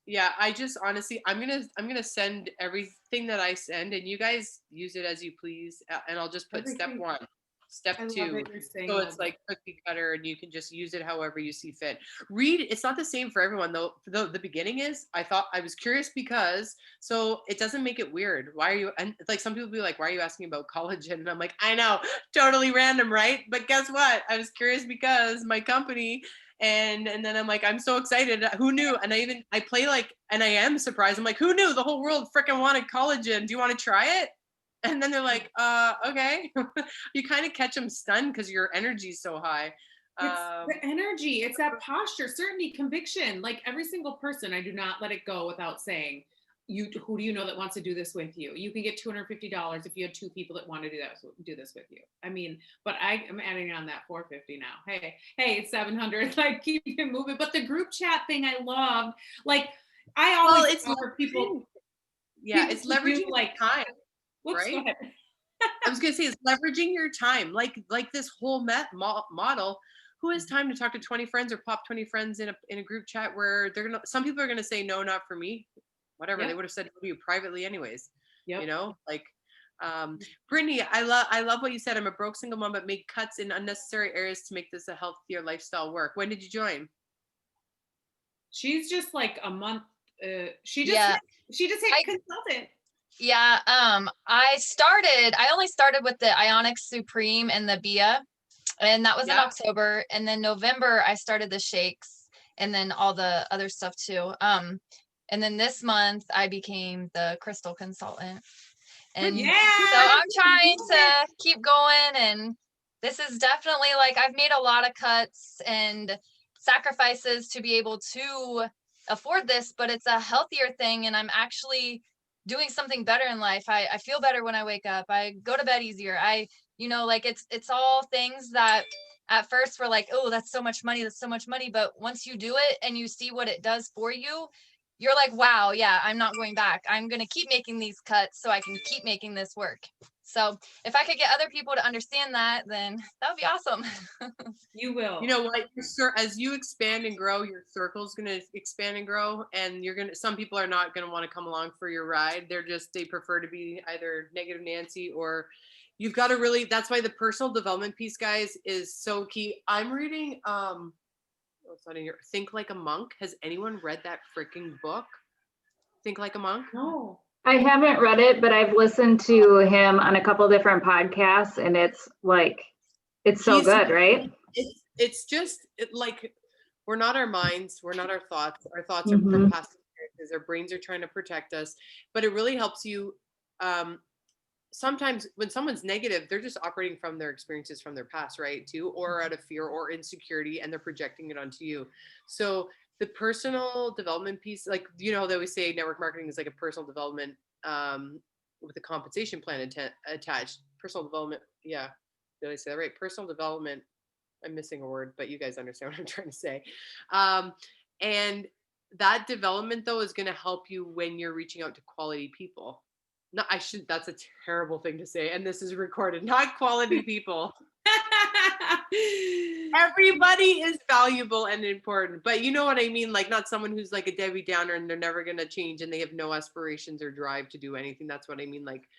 Speaker 3: yeah, I just honestly, I'm gonna send everything that I send, and you guys use it as you please, and I'll just put step 1, step 2. So it's like cookie cutter, and you can just use it however you see fit. It's not the same for everyone though. The beginning is, I was curious because, so it doesn't make it weird. Why are you, and like some people be like, why are you asking about collagen? And I'm like, I know, totally random, right? But guess what? I was curious because my company, and then I'm like, I'm so excited. Who knew? And I play like, and I am surprised. I'm like, who knew the whole world freaking wanted collagen? Do you want to try it? And then they're like, okay. You kind of catch them stunned because your energy is so high.
Speaker 2: It's the energy. It's that posture, certainty, conviction. Like every single person, I do not let it go without saying, who do you know that wants to do this with you? You can get $250 if you had 2 people that want to do this with you. I mean, but I'm adding on that $450 now. Hey, it's $700. Like, keep it moving. But the group chat thing, I loved. Like, I always offer people.
Speaker 3: Yeah, it's leveraging
Speaker 2: like
Speaker 3: time.
Speaker 2: Whoops,
Speaker 3: right?
Speaker 2: Go ahead.
Speaker 3: I was gonna say, it's leveraging your time, like this whole model. Who has time to talk to 20 friends or pop 20 friends in a group chat where some people are gonna say no, not for me. Whatever, they would have said to you privately anyways. You know, like Brittany, I love what you said. I'm a broke single mom, but made cuts in unnecessary areas to make this a healthier lifestyle work. When did you join?
Speaker 2: She's just like a month. She just
Speaker 9: Yeah.
Speaker 2: hit consultant.
Speaker 9: Yeah, I only started with the Ionic Supreme and the Bia, and that was in October. And then November, I started the shakes and then all the other stuff too. And then this month I became the crystal consultant. And so I'm trying to keep going. And this is definitely like, I've made a lot of cuts and sacrifices to be able to afford this, but it's a healthier thing. And I'm actually doing something better in life. I feel better when I wake up. I go to bed easier. Like it's all things that at first were like, oh, that's so much money. That's so much money. But once you do it and you see what it does for you, you're like, wow, yeah, I'm not going back. I'm going to keep making these cuts so I can keep making this work. So if I could get other people to understand that, then that would be awesome.
Speaker 2: You will.
Speaker 3: You know what? As you expand and grow, your circle's going to expand and grow. And some people are not going to want to come along for your ride. They prefer to be either negative Nancy, or you've got to really, that's why the personal development piece, guys, is so key. I'm reading, it's not in here, Think Like a Monk. Has anyone read that freaking book? Think Like a Monk?
Speaker 2: No.
Speaker 8: I haven't read it, but I've listened to him on a couple different podcasts, and it's so good, right?
Speaker 3: It's just like, we're not our minds, we're not our thoughts. Our thoughts are
Speaker 8: Mhm.
Speaker 3: from past experiences. Our brains are trying to protect us, but it really helps you. Sometimes when someone's negative, they're just operating from their experiences from their past, right? Too, or out of fear or insecurity, and they're projecting it onto you. So the personal development piece, like, they always say network marketing is like a personal development with a compensation plan attached. Personal development, yeah, did I say that right? Personal development. I'm missing a word, but you guys understand what I'm trying to say. And that development, though, is going to help you when you're reaching out to quality people. No, that's a terrible thing to say. And this is recorded, not quality people. Everybody is valuable and important, but you know what I mean? Like, not someone who's like a Debbie Downer and they're never going to change and they have no aspirations or drive to do anything. That's what I mean. Like,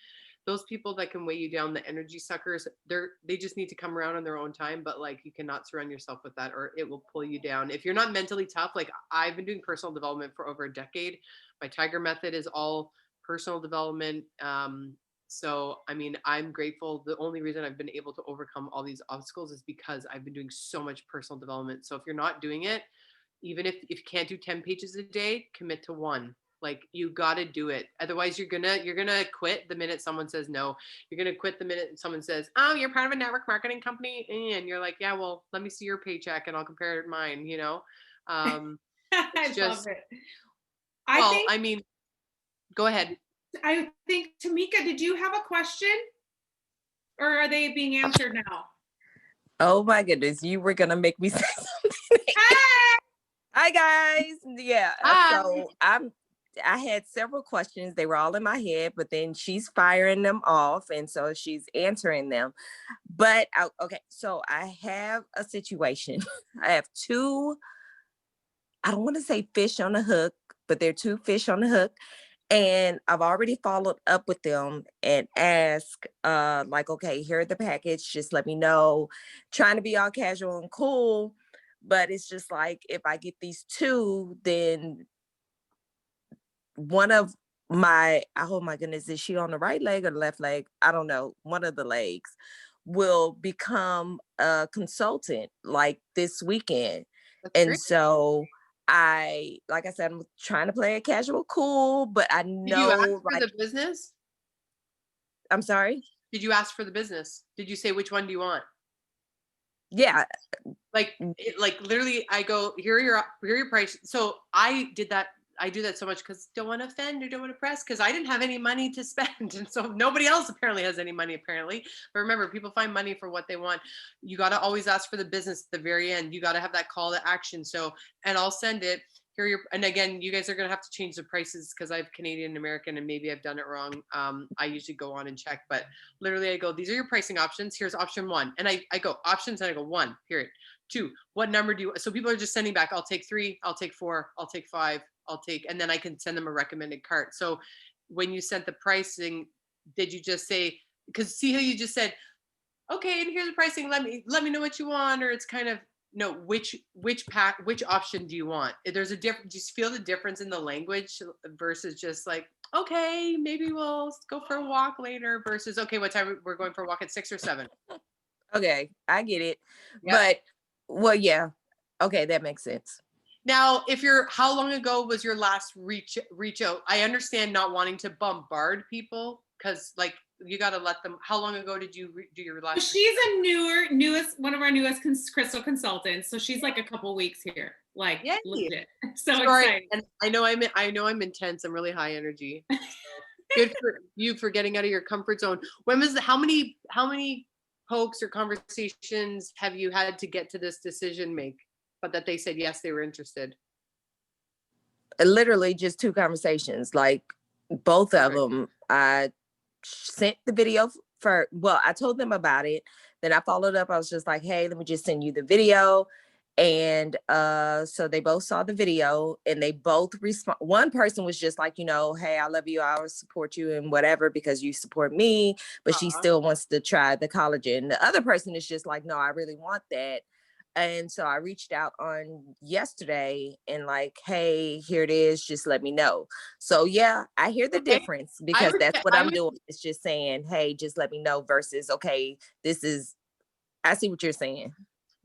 Speaker 3: those people that can weigh you down, the energy suckers, they just need to come around on their own time. But like, you cannot surround yourself with that, or it will pull you down. If you're not mentally tough, like, I've been doing personal development for over a decade. My Tiger method is all personal development. So, I mean, I'm grateful. The only reason I've been able to overcome all these obstacles is because I've been doing so much personal development. So if you're not doing it, even if you can't do 10 pages a day, commit to 1. Like, you got to do it. Otherwise you're going to quit the minute someone says no. You're going to quit the minute someone says, oh, you're part of a network marketing company. And you're like, yeah, well, let me see your paycheck and I'll compare it to mine,
Speaker 2: I love it.
Speaker 3: I mean, go ahead.
Speaker 2: I think, Tamika, did you have a question? Or are they being answered now?
Speaker 10: Oh my goodness, you were gonna make me say something. Hi guys. Yeah.
Speaker 3: Hi.
Speaker 10: So I had several questions. They were all in my head, but then she's firing them off, and so she's answering them. But okay, so I have a situation. I have 2, I don't want to say fish on the hook, but they're 2 fish on the hook. And I've already followed up with them and asked, like, okay, here are the package. Just let me know. Trying to be all casual and cool. But it's just like, if I get these 2, then one of my, oh my goodness, is she on the right leg or the left leg? I don't know. One of the legs will become a consultant like this weekend.
Speaker 3: That's
Speaker 10: and
Speaker 3: great.
Speaker 10: So like I said, I'm trying to play it casual cool, but I know.
Speaker 3: Did you ask for the business?
Speaker 10: I'm sorry?
Speaker 3: Did you ask for the business? Did you say, which one do you want?
Speaker 10: Yeah.
Speaker 3: Like literally I go, here are your price. So I do that so much because don't want to offend or don't want to press, because I didn't have any money to spend. And so nobody else apparently has any money apparently. But remember, people find money for what they want. You got to always ask for the business at the very end. You got to have that call to action. So, and I'll send it. And again, you guys are going to have to change the prices because I have Canadian and American and maybe I've done it wrong. I usually go on and check, but literally I go, these are your pricing options. Here's option 1. And I go options and I go 1, period. 2, what number do you, so people are just sending back, I'll take 3, I'll take 4, I'll take 5, and then I can send them a recommended cart. So when you sent the pricing, did you just say, because see how you just said, okay, and here's the pricing, let me know what you want, or it's kind of, no, which option do you want? There's a difference. Do you feel the difference in the language versus just like, okay, maybe we'll go for a walk later versus, okay, what time we're going for a walk at 6 or 7?
Speaker 10: Okay, I get it.
Speaker 3: Yeah.
Speaker 10: But well, yeah. Okay, that makes sense.
Speaker 3: Now, how long ago was your last reach out? I understand not wanting to bombard people because like you got to let them. How long ago did you do your last?
Speaker 2: So she's a newest one of our newest crystal consultants. So she's like a couple weeks here, like
Speaker 3: Yay.
Speaker 2: legit. So
Speaker 3: Sorry,
Speaker 2: exciting.
Speaker 3: and I know I'm intense. I'm really high energy. So good for you for getting out of your comfort zone. How many pokes or conversations have you had to get to this decision make? But that they said yes, they were interested.
Speaker 10: Literally just 2 conversations. Like both of them, I sent the video I told them about it. Then I followed up. I was just like, hey, let me just send you the video. And so they both saw the video and they both respond. One person was just like, hey, I love you. I will support you and whatever because you support me. But she still wants to try the collagen. The other person is just like, no, I really want that. And so I reached out on yesterday and like, hey, here it is. Just let me know. So yeah, I hear the difference because that's what I'm doing. It's just saying, hey, just let me know versus, okay, I see what you're saying.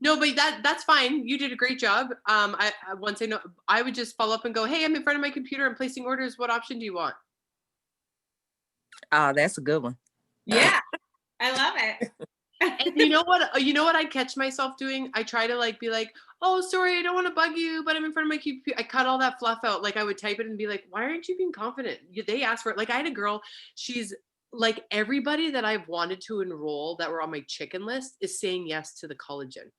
Speaker 3: No, but that's fine. You did a great job. Once I know, I would just follow up and go, hey, I'm in front of my computer. I'm placing orders. What option do you want?
Speaker 10: Oh, that's a good one.
Speaker 2: Yeah, I love it.
Speaker 3: And you know what I catch myself doing? I try to like be like, oh, sorry, I don't want to bug you, but I'm in front of my computer. I cut all that fluff out. Like I would type it and be like, why aren't you being confident? They asked for it. Like I had a girl, she's like everybody that I've wanted to enroll that were on my chicken list is saying yes to the collagen.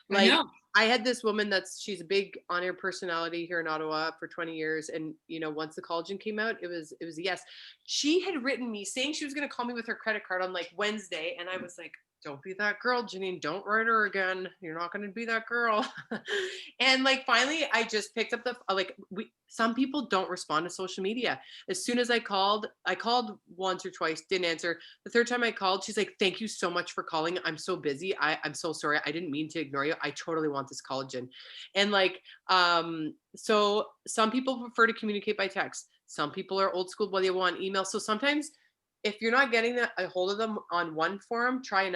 Speaker 3: Like I had this woman she's a big on-air personality here in Ottawa for 20 years. And once the collagen came out, it was a yes. She had written me saying she was going to call me with her credit card on like Wednesday. And I was like, don't be that girl, Janine. Don't write her again. You're not going to be that girl. And like, finally, I just picked up some people don't respond to social media. As soon as I called once or twice, didn't answer. The third time I called, she's like, thank you so much for calling. I'm so busy. I'm so sorry. I didn't mean to ignore you. I totally want this collagen. And like, so some people prefer to communicate by text. Some people are old school, they want email. So sometimes if you're not getting a hold of them on one forum, try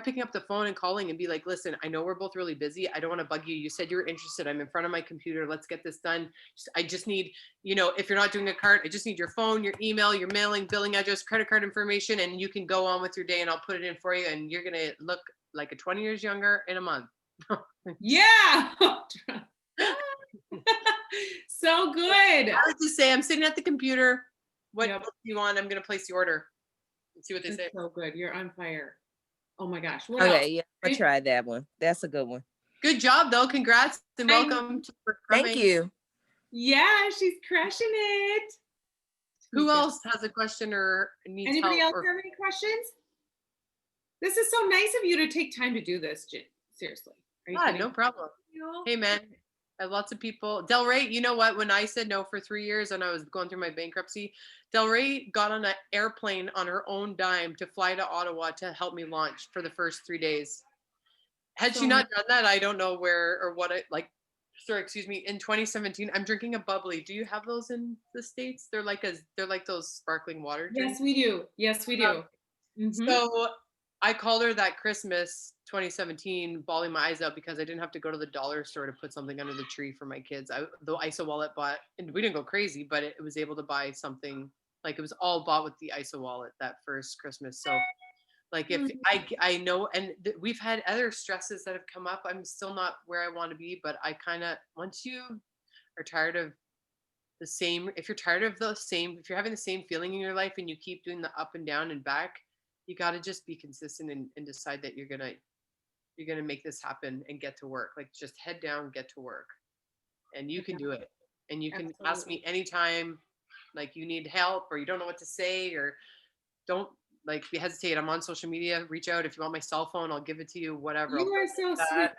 Speaker 3: picking up the phone and calling and be like, listen, I know we're both really busy. I don't want to bug you. You said you were interested. I'm in front of my computer. Let's get this done. I just need, if you're not doing a cart, I just need your phone, your email, your mailing, billing address, credit card information, and you can go on with your day and I'll put it in for you. And you're going to look like a 20 years younger in a month.
Speaker 2: Yeah. So good.
Speaker 3: I would just say, I'm sitting at the computer. What do you want? I'm going to place the order and see what they say.
Speaker 2: So good. You're on fire. Oh my gosh. What
Speaker 10: Okay,
Speaker 2: else?
Speaker 10: yeah, I tried that one. That's a good one.
Speaker 3: Good job, though. Congrats and welcome.
Speaker 10: Thank you.
Speaker 2: Yeah, she's crushing it.
Speaker 3: Who else has a question or needs
Speaker 2: Anybody
Speaker 3: help?
Speaker 2: else have any questions? This is so nice of you to take time to do this, Jen. Seriously.
Speaker 3: No problem. Hey, man. I have lots of people. Del Rey, you know what? When I said no for 3 years and I was going through my bankruptcy, Del Rey got on an airplane on her own dime to fly to Ottawa to help me launch for the first 3 days. Had she not done that, I don't know where or what excuse me, in 2017, I'm drinking a bubbly. Do you have those in the States? They're like those sparkling water drinks.
Speaker 2: Yes, we do.
Speaker 3: So I called her that Christmas 2017, bawling my eyes out because I didn't have to go to the dollar store to put something under the tree for my kids. The ISO wallet bought, and we didn't go crazy, but it was able to buy something, like it was all bought with the ISO wallet that first Christmas. So like if I know, and we've had other stresses that have come up. I'm still not where I want to be, but I kind of, once you are tired of the same, if you're having the same feeling in your life and you keep doing the up and down and back, you got to just be consistent and decide that you're gonna make this happen and get to work. Like just head down, get to work, and you can do it. And you can ask me anytime, like you need help or you don't know what to say, or don't like hesitate. I'm on social media. Reach out if you want my cell phone. I'll give it to you. Whatever.
Speaker 2: You are so sweet.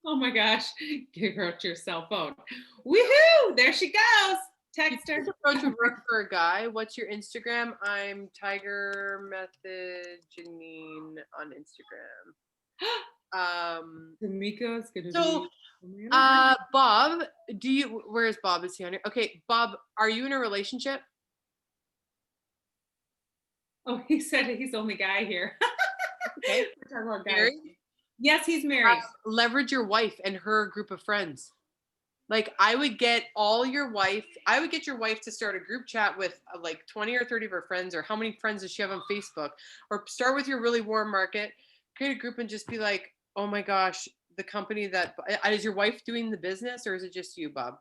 Speaker 2: Oh my gosh, give her your cell phone. Woohoo! There she goes. Text her.
Speaker 3: This approach would work for a guy. What's your Instagram? I'm Tiger Method Janine on Instagram.
Speaker 2: Tamika's gonna
Speaker 3: So,
Speaker 2: be.
Speaker 3: Bob, where is Bob? Is he on here? Okay, Bob, are you in a relationship?
Speaker 2: Oh, he said he's the only guy here.
Speaker 3: Okay.
Speaker 2: We're talking about guys.
Speaker 3: Married?
Speaker 2: Yes, he's married.
Speaker 3: Leverage your wife and her group of friends. Like I would get your wife to start a group chat with like 20 or 30 of her friends, or how many friends does she have on Facebook, or start with your really warm market, create a group and just be like, oh my gosh, the company that, is your wife doing the business or is it just you, Bob?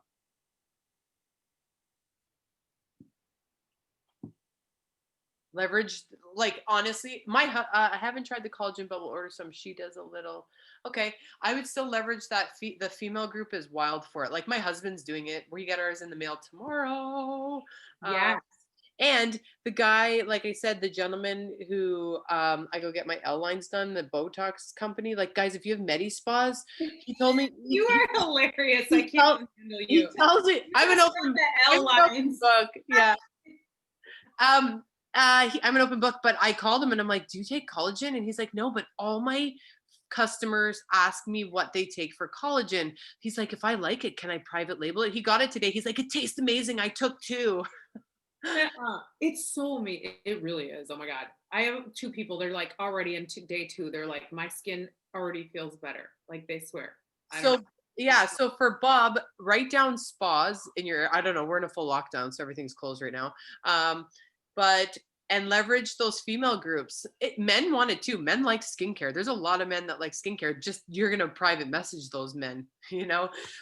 Speaker 3: Leverage, like honestly, I haven't tried the collagen bubble order some. She does a little. Okay, I would still leverage that. The female group is wild for it. Like my husband's doing it. We get ours in the mail tomorrow.
Speaker 2: Yes.
Speaker 3: And the guy, like I said, the gentleman who I go get my L lines done, the Botox company. Like guys, if you have Medi Spas, he told me
Speaker 2: You are hilarious. I can't handle you.
Speaker 3: He tells me I'm an open book. Yeah. I'm an open book, but I called him and I'm like, do you take collagen? And he's like, no, but all my customers ask me what they take for collagen. He's like, if I like it, can I private label it? He got it today. He's like, it tastes amazing. I took 2.
Speaker 2: It's so me. It really is. Oh my God. I have 2 people. They're like already in day 2. They're like, my skin already feels better. Like they swear.
Speaker 3: So for Bob, write down spas in your, I don't know, we're in a full lockdown, so everything's closed right now. And leverage those female groups. Men want it too. Men like skincare. There's a lot of men that like skincare. Just you're gonna private message those men.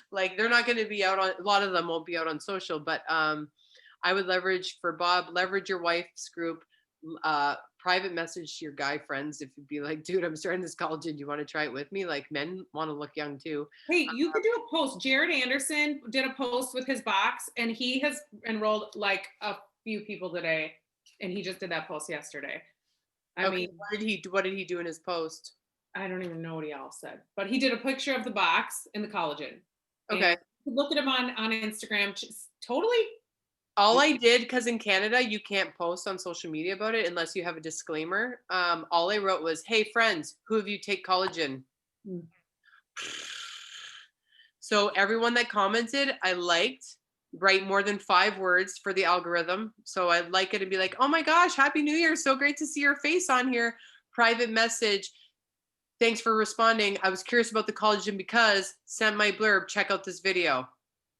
Speaker 3: Like they're not gonna be out on. A lot of them won't be out on social. But I would leverage for Bob. Leverage your wife's group. Private message your guy friends if you'd be like, dude, I'm starting this collagen. Do you want to try it with me? Like men want to look young too.
Speaker 2: Hey, you could do a post. Jared Anderson did a post with his box, and he has enrolled like a few people today. And he just did that post yesterday. I mean,
Speaker 3: what did he do in his post?
Speaker 2: I don't even know what he all said, but he did a picture of the box and the collagen.
Speaker 3: Okay.
Speaker 2: And look at him on Instagram. Just totally.
Speaker 3: All I did, because in Canada, you can't post on social media about it unless you have a disclaimer. All I wrote was, hey friends, who of you take collagen? So everyone that commented, I liked. Write more than 5 words for the algorithm. So I'd like it to be like, oh my gosh, Happy New Year. So great to see your face on here. Private message. Thanks for responding. I was curious about the collagen because sent my blurb, check out this video.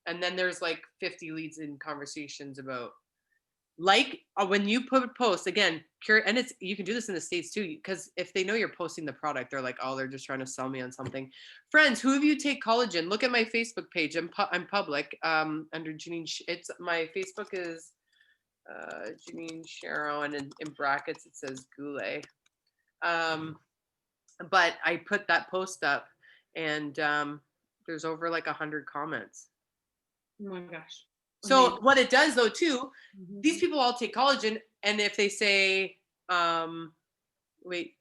Speaker 3: And then there's like 50 leads in conversations about when you put a post again, and you can do this in the States too, because if they know you're posting the product, they're like, oh, they're just trying to sell me on something. Friends, who of you take collagen? Look at my Facebook page. I'm public under Janine. My Facebook is Janine Charon, and in brackets it says Goulet. But I put that post up, and there's over like 100 comments.
Speaker 2: Oh my gosh.
Speaker 3: So what it does though too, these people all take collagen, and if they say, wait,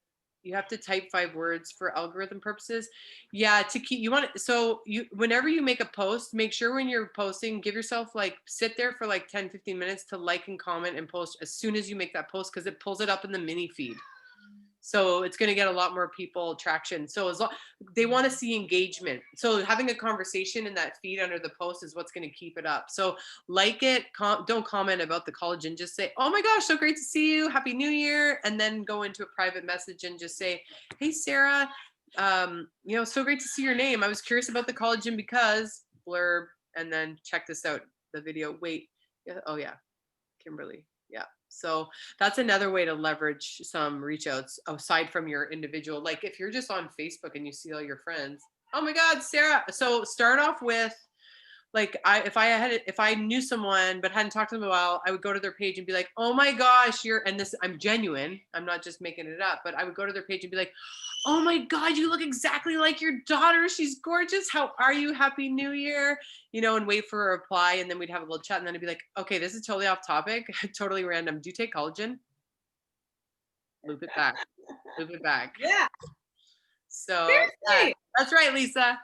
Speaker 3: you have to type 5 words for algorithm purposes. Yeah, whenever you make a post, make sure when you're posting, give yourself sit there for 10-15 minutes to like and comment and post as soon as you make that post, because it pulls it up in the mini feed. So it's going to get a lot more people traction. So they want to see engagement. So having a conversation in that feed under the post is what's going to keep it up. So like it, don't comment about the collagen. Just say, oh my gosh, so great to see you. Happy New Year. And then go into a private message and just say, hey, Sarah, so great to see your name. I was curious about the collagen because blurb, and then check this out, the video. Wait. Oh yeah. Kimberly. Yeah. So that's another way to leverage some reach outs aside from your individual. Like if you're just on Facebook and you see all your friends, oh my God, Sarah. So start off with if I knew someone but hadn't talked to them in a while, I would go to their page and be like, oh my gosh, I'm genuine. I'm not just making it up, but I would go to their page and be like, oh my God, you look exactly like your daughter. She's gorgeous. How are you? Happy New Year. And wait for a reply. And then we'd have a little chat. And then I'd be like, okay, this is totally off topic, totally random. Do you take collagen? Loop it back. Loop it back.
Speaker 2: Yeah.
Speaker 3: So that's right, Lisa.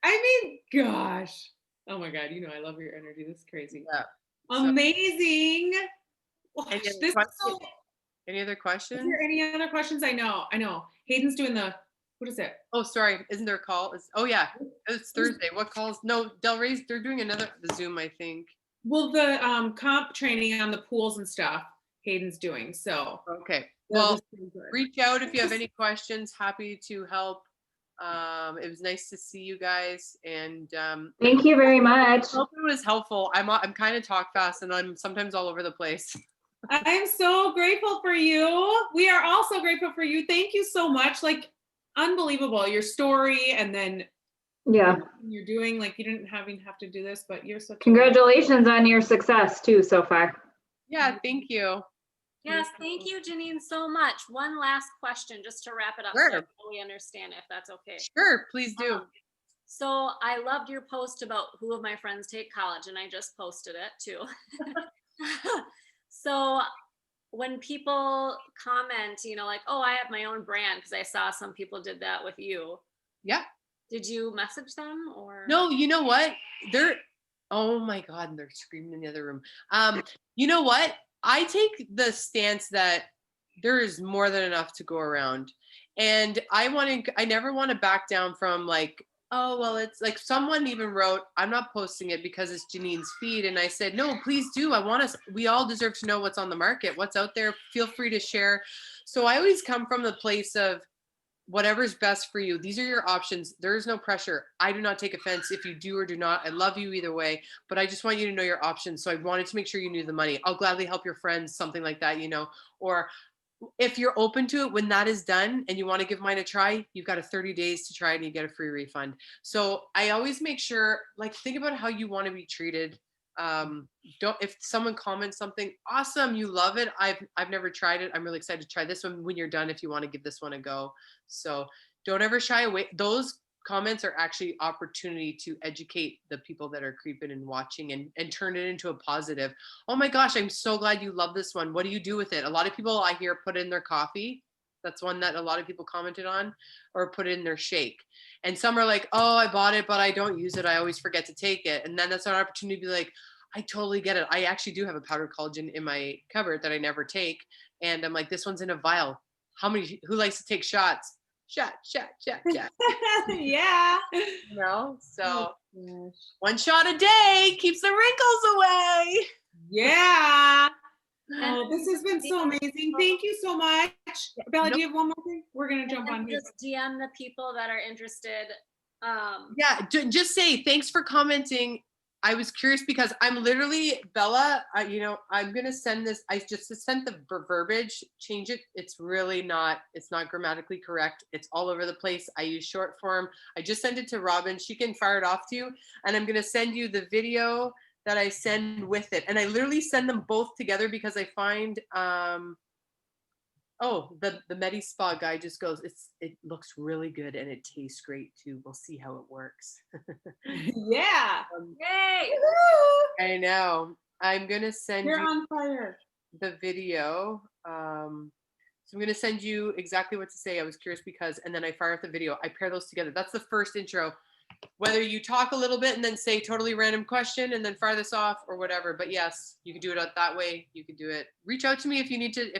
Speaker 2: I mean, gosh. Oh my God, you know I love your energy. This is crazy.
Speaker 3: Yeah.
Speaker 2: Amazing. Gosh,
Speaker 3: Any other
Speaker 2: this is
Speaker 3: questions?
Speaker 2: so,
Speaker 3: Any other
Speaker 2: is
Speaker 3: questions?
Speaker 2: there any other questions? I know. Hayden's doing what is it?
Speaker 3: Oh, sorry. Isn't there a call? Oh yeah, it's Thursday. What calls? No, Del Rey's. They're doing the Zoom, I think.
Speaker 2: Well, the comp training on the pools and stuff Hayden's doing. So
Speaker 3: Okay.
Speaker 2: that
Speaker 3: Well,
Speaker 2: was pretty good.
Speaker 3: reach out if you have any questions. Happy to help. It was nice to see you guys, and
Speaker 8: Thank you very much.
Speaker 3: I hope it was helpful. I'm kind of talk fast, and I'm sometimes all over the place.
Speaker 2: I'm so grateful for you. We are also grateful for you. Thank you so much. Like, unbelievable, your story, and then
Speaker 8: Yeah.
Speaker 2: you're doing, like, you didn't have to do this, but you're such
Speaker 8: Congratulations on your success too so far.
Speaker 3: Yeah, thank you.
Speaker 7: Yes, thank you, Janine, so much. One last question, just to wrap it up,
Speaker 3: Sure.
Speaker 7: so we understand if that's okay.
Speaker 3: Sure, please do.
Speaker 7: So I loved your post about who of my friends take college, and I just posted it too. So when people comment, like, oh, I have my own brand, because I saw some people did that with you.
Speaker 3: Yeah.
Speaker 7: Did you message them or?
Speaker 3: No, you know what? Oh my God, and they're screaming in the other room. You know what? I take the stance that there is more than enough to go around. And I never want to back down from like, oh, well, it's like someone even wrote, I'm not posting it because it's Janine's feed. And I said, no, please do. We all deserve to know what's on the market, what's out there. Feel free to share. So I always come from the place of whatever's best for you. These are your options. There is no pressure. I do not take offense if you do or do not. I love you either way, but I just want you to know your options. So I wanted to make sure you knew the money. I'll gladly help your friends, something like that, or if you're open to it, when that is done and you want to give mine a try, you've got 30 days to try it and you get a free refund. So I always make sure, like, think about how you want to be treated. If someone comments something awesome, you love it. I've never tried it. I'm really excited to try this one. When you're done, if you want to give this one a go. So don't ever shy away. Those comments are actually opportunity to educate the people that are creeping and watching and turn it into a positive. Oh my gosh, I'm so glad you love this one. What do you do with it? A lot of people I hear put in their coffee. That's one that a lot of people commented on, or put it in their shake. And some are like, oh, I bought it, but I don't use it. I always forget to take it. And then that's an opportunity to be like, I totally get it. I actually do have a powdered collagen in my cupboard that I never take. And I'm like, this one's in a vial. Who likes to take shots? Shot.
Speaker 2: Yeah.
Speaker 3: So one shot a day keeps the wrinkles away.
Speaker 2: Yeah. Oh, this has been so amazing. Thank you so much. Bella, do you have one more thing? We're going to jump on here.
Speaker 7: Just DM the people that are interested.
Speaker 3: Yeah, just say thanks for commenting. I was curious because I'm literally, Bella, I'm going to send this. I just sent the verbiage, change it. It's not grammatically correct. It's all over the place. I use short form. I just sent it to Robin. She can fire it off to you. And I'm going to send you the video that I send with it. And I literally send them both together because I find, the Medi Spa guy just goes, it looks really good and it tastes great too. We'll see how it works.
Speaker 2: Yeah.
Speaker 7: Yay.
Speaker 3: I know. I'm going to send
Speaker 2: You're
Speaker 3: you
Speaker 2: on fire.
Speaker 3: the video. So I'm going to send you exactly what to say. I was curious because, and then I fire up the video. I pair those together. That's the first intro. Whether you talk a little bit and then say totally random question and then fire this off or whatever. But yes, you can do it that way. You can do it. Reach out to me if you need to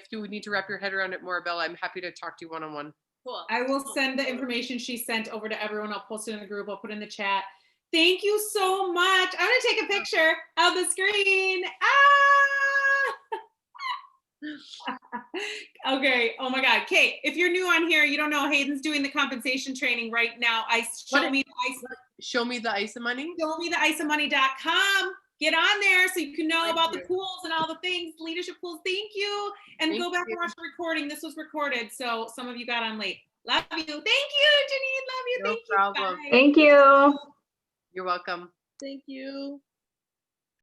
Speaker 3: wrap your head around it more, Bella. I'm happy to talk to you one-on-one.
Speaker 7: Cool.
Speaker 2: I will send the information she sent over to everyone. I'll post it in the group. I'll put it in the chat. Thank you so much. I'm going to take a picture of the screen. Okay. Oh my God. Kate, if you're new on here, you don't know, Hayden's doing the compensation training right now. Show me the iceofmoney.com. Get on there so you can know about the pools and all the things, leadership pools. Thank you. And go back and watch the recording. This was recorded, so some of you got on late. Love you. Thank you, Janine. Love you.
Speaker 3: No problem.
Speaker 2: Bye.
Speaker 8: Thank you.
Speaker 3: You're welcome.
Speaker 4: Thank you.